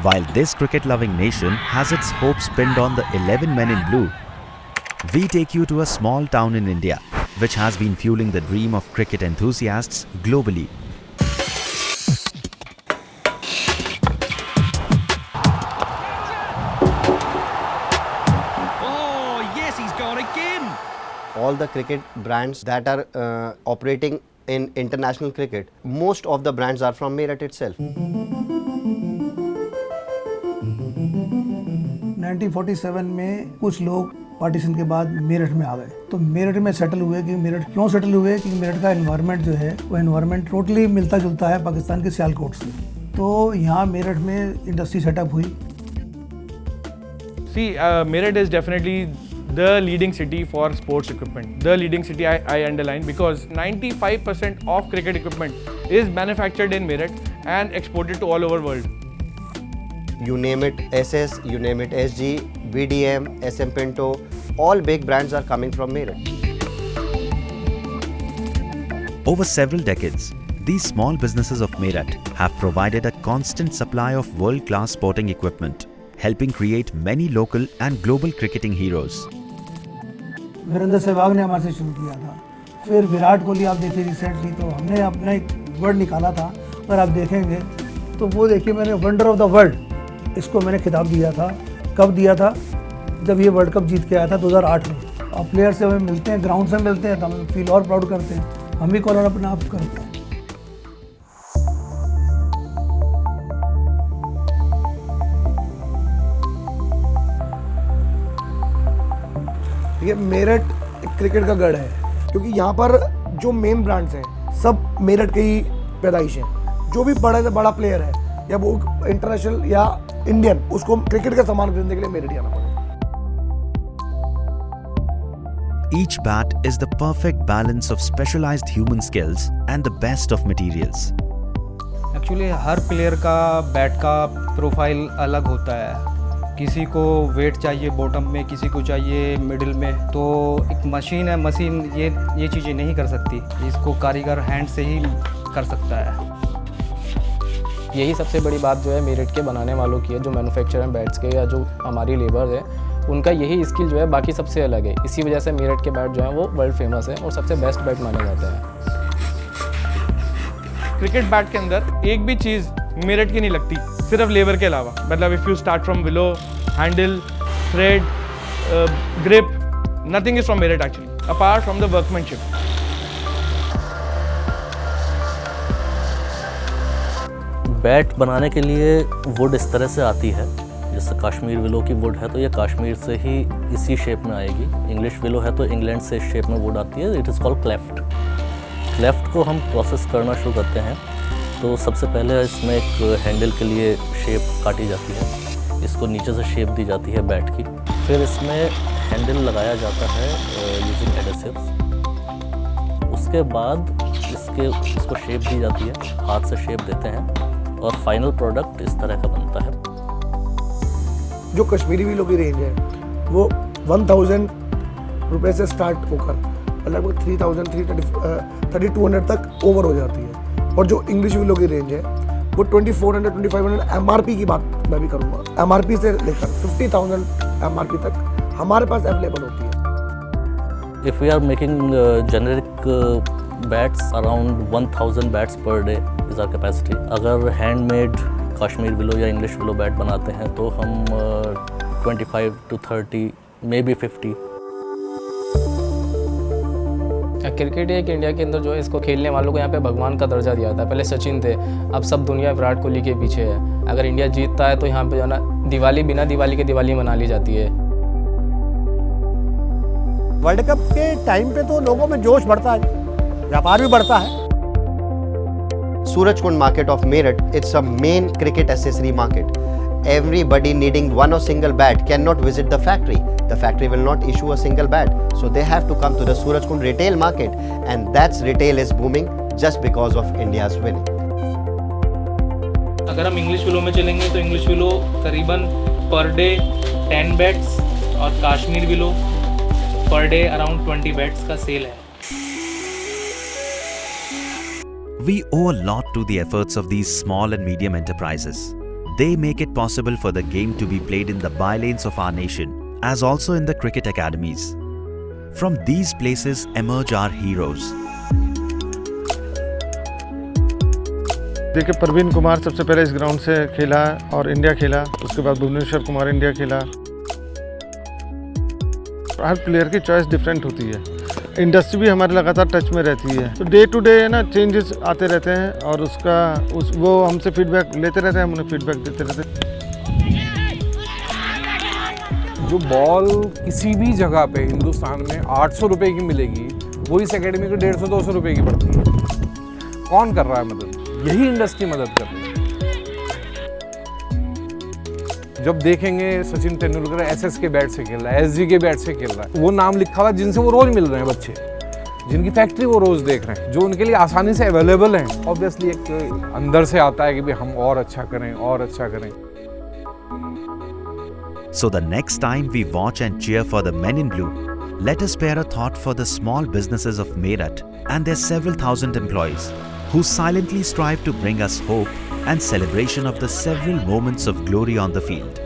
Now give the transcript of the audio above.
While this cricket-loving nation has its hopes pinned on the 11 men in blue, we take you to a small town in India, which has been fueling the dream of cricket enthusiasts globally. Oh, yes, he's gone again. All the cricket brands that are operating in international cricket, most of the brands are from Meerut itself. 1947 में कुछ लोग partition के बाद मेरठ में आ गए, तो मेरठ में settle हुए। कि मेरठ क्यों सेटल हुए? कि मेरठ का एनवायरनमेंट जो है वो एनवायरनमेंट टोटली मिलता जुलता है पाकिस्तान के सियालकोट से, तो यहाँ मेरठ में इंडस्ट्री सेटअप हुई। See, Meerut is definitely the leading city for sports equipment. The leading city I underline because 95% of cricket equipment is manufactured in Meerut and exported to all over world. You name it, SS, you name it, SG, VDM, SM Pinto, all big brands are coming from Meerut. Over several decades, these small businesses of Meerut have provided a constant supply of world-class sporting equipment, helping create many local and global cricketing heroes. Virender Sehwag ने हमारे से शुरू किया था, फिर विराट कोहली आप देखिए recently, तो हमने अपना एक वर्ड निकाला था, पर आप देखेंगे तो वो देखिए मैंने वंडर ऑफ द वर्ल्ड इसको मैंने खिताब दिया था। कब दिया था? जब ये वर्ल्ड कप जीत के आया था 2008 में। और प्लेयर से हमें मिलते हैं, ग्राउंड से मिलते हैं, तो हमें फील और प्राउड करते हैं, हम भी कॉलर अपने आप करते हैं। ये मेरठ क्रिकेट का गढ़ है, क्योंकि यहाँ पर जो मेन ब्रांड्स हैं सब मेरठ के ही पैदाइश हैं। जो भी बड़ा से बड़ा प्लेयर है या वो इंटरनेशनल या इंडियन, उसको क्रिकेट का सामान खरीदने के लिए मेरठ आना पड़ेगा। Each bat is the perfect balance of specialized human skills and the best of materials. Actually her player का बैट का प्रोफाइल अलग होता है। किसी को वेट चाहिए बॉटम में, किसी को चाहिए मिडिल में, तो एक मशीन है, मशीन ये चीज़ें नहीं कर सकती, इसको कारीगर हैंड से ही कर सकता है। यही सबसे बड़ी बात जो है मेरठ के बनाने वालों की है, जो मैन्युफैक्चर हैं बैट्स के या जो हमारी लेबर है, उनका यही स्किल जो है बाकी सबसे अलग है। इसी वजह से मेरठ के बैट जो हैं वो वर्ल्ड फेमस है और सबसे बेस्ट बैट माने जाते हैं। क्रिकेट बैट के अंदर एक भी चीज़ मेरठ की नहीं लगती, सिर्फ लेबर के अलावा। मतलब if you start from willow, handle, thread, grip, nothing is from Meerut actually, apart from the workmanship. Bat बनाने के लिए वुड इस तरह से आती है, जैसे कश्मीर विलो की वुड है तो ये कश्मीर से ही इसी शेप में आएगी। इंग्लिश विलो है तो इंग्लैंड से इस शेप में वुड आती है। It is called cleft. Cleft को हम प्रोसेस करना शुरू करते हैं, तो सबसे पहले इसमें एक हैंडल के लिए शेप काटी जाती है, इसको नीचे से शेप दी जाती है बैट की। फिर इसमें हैंडल लगाया जाता है यूजिंग एडेसिव्स। उसके बाद इसको शेप दी जाती है, हाथ से शेप देते हैं और फाइनल प्रोडक्ट इस तरह का बनता है। जो कश्मीरी विलो की रेंज है वो 1000 रुपये से स्टार्ट होकर लगभग 3000 3200 तक ओवर हो जाती है। और जो इंग्लिश विलो की रेंज है वो 2400 2500 MRP की बात मैं भी करूँगा। MRP से लेकर 50,000 MRP तक हमारे पास अवेलेबल होती है। If we are making generic bats around 1000 bats per day is our capacity. अगर handmade कश्मीर विलो या इंग्लिश विलो बैट बनाते हैं तो हम 25 to 30 maybe 50। क्रिकेट एक इंडिया के अंदर जो है इसको खेलने वालों को यहाँ पे भगवान का दर्जा दिया था। पहले सचिन थे, अब सब दुनिया विराट कोहली के पीछे है। अगर इंडिया जीतता है तो यहाँ पे जो है ना दिवाली बिना दिवाली के दिवाली मना ली जाती है। वर्ल्ड कप के टाइम पे तो लोगों में जोश बढ़ता है, व्यापार भी बढ़ता है। Surajkund market of Meerut, it's a main cricket accessory market. Everybody needing one or single bat cannot visit the factory. The factory will not issue a single bat. So they have to come to the Surajkund retail market, and that's retail is booming just because of India's winning. अगर हम English willow में चलेंगे तो English willow करीबन per day 10 bats और Kashmir willow per day around 20 bats का cell है। We owe a lot to the efforts of these small and medium enterprises. They make it possible for the game to be played in the bylanes of our nation, as also in the cricket academies. From these places emerge our heroes. देखिए, परवीन कुमार सबसे पहले इस ground से खेला और India खेला, उसके बाद भुवनेश्वर कुमार इंडिया खेला। हर प्लेयर की चॉइस डिफरेंट होती है। इंडस्ट्री भी हमारे लगातार टच में रहती है, तो डे टू डे ना चेंजेस आते रहते हैं और वो हमसे फीडबैक लेते रहते हैं, हम उन्हें फीडबैक देते रहते हैं। जो बॉल किसी भी जगह पे हिंदुस्तान में 800 रुपये की मिलेगी, वो इस एकेडमी को 150-200 रुपये की पड़ती है। कौन कर रहा है मदद? यही इंडस्ट्री मदद कर रही है। जब देखेंगे सचिन तेंदुलकर एसएस के बैट से खेल रहा है, एसजी के बैट से खेल रहा है, वो नाम लिखा हुआ जिनसे वो रोज मिल रहे हैं बच्चे, जिनकी फैक्ट्री वो रोज देख रहे हैं, जो उनके लिए आसानी से अवेलेबल हैं। ऑब्वियसली एक अंदर से आता है कि भाई हम और अच्छा करें, और अच्छा करें। So the next time we watch and cheer for the men in blue, let us spare a thought for the small businesses of Meerut and their several thousand employees who silently strive to bring us hope and celebration of the several moments of glory on the field.